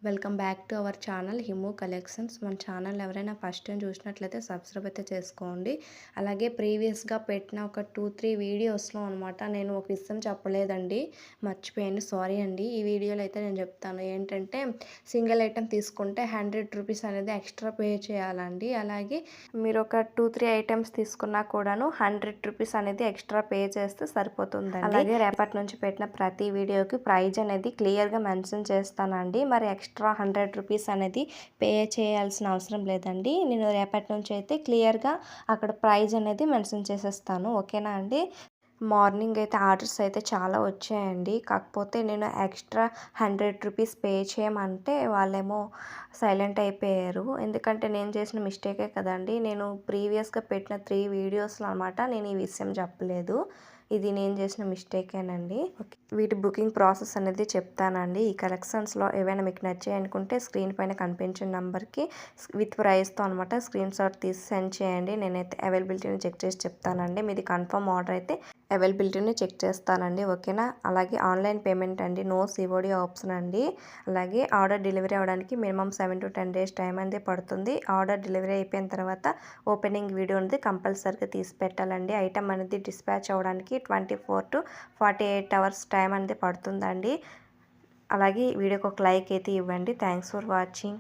Welcome back to our channel Himu collections. మన channel ఎవరైనా first time చూసినట్లయితే సబ్స్క్రైబ్ అయితే చేసుకోండి. అలాగే ప్రీవియస్గా పెట్టిన ఒక 2-3 వీడియోస్లో అనమాట నేను ఒక విషయం చెప్పలేదండి, మర్చిపోయాను, సారీ అండి. ఈ వీడియోలో అయితే నేను చెప్తాను. ఏంటంటే సింగిల్ ఐటెం తీసుకుంటే 100 రూపీస్ అనేది ఎక్స్ట్రా పే చేయాలండి. అలాగే మీరు ఒక 2-3 ఐటమ్స్ తీసుకున్నా కూడాను 100 రూపీస్ అనేది ఎక్స్ట్రా పే చేస్తే సరిపోతుందండి. అలాగే రేపటి నుంచి పెట్టిన ప్రతి వీడియోకి ప్రైజ్ అనేది క్లియర్గా మెన్షన్ చేస్తానండి. మరి ఎక్స్ట్రా 100 రూపీస్ అనేది పే చేయాల్సిన అవసరం లేదండి. నేను రేపటి నుంచి అయితే క్లియర్గా అక్కడ ప్రైజ్ అనేది మెన్షన్ చేసేస్తాను, ఓకేనా అండి. మార్నింగ్ అయితే ఆర్డర్స్ అయితే చాలా వచ్చాయండి. కాకపోతే నేను ఎక్స్ట్రా 100 రూపీస్ పే చేయమంటే వాళ్ళేమో సైలెంట్ అయిపోయారు. ఎందుకంటే నేను చేసిన మిస్టేకే కదండి. నేను ప్రీవియస్గా పెట్టిన 3 వీడియోస్లో అనమాట నేను ఈ విషయం చెప్పలేదు. ఇది నేను చేసిన మిస్టేకేనండి. ఓకే, వీటి బుకింగ్ ప్రాసెస్ అనేది చెప్తానండి. ఈ కలెక్షన్స్లో ఏవైనా మీకు నచ్చాయి అనుకుంటే స్క్రీన్ పైన కనిపించిన నెంబర్కి విత్ ప్రైస్తో అనమాట స్క్రీన్ షాట్ తీసి సెండ్ చేయండి. నేనైతే అవైలబిలిటీని చెక్ చేసి చెప్తానండి. మీది కన్ఫర్మ్ ఆర్డర్ అయితే అవైలబిలిటీని చెక్ చేస్తానండి, ఓకేనా. అలాగే ఆన్లైన్ పేమెంట్ అండి, నో సిఓడి ఆప్షన్ అండి. అలాగే ఆర్డర్ డెలివరీ అవ్వడానికి మినిమం 7 to 10 డేస్ టైం అనేది పడుతుంది. ఆర్డర్ డెలివరీ అయిపోయిన తర్వాత ఓపెనింగ్ వీడియో అనేది కంపల్సరీగా తీసి పెట్టాలండి. ఐటమ్ అనేది డిస్పాచ్ అవ్వడానికి 24 to 48 అవర్స్ టైం అనేది పడుతుందండి. అలాగే వీడియోకి ఒక లైక్ అయితే ఇవ్వండి. Thanks for watching.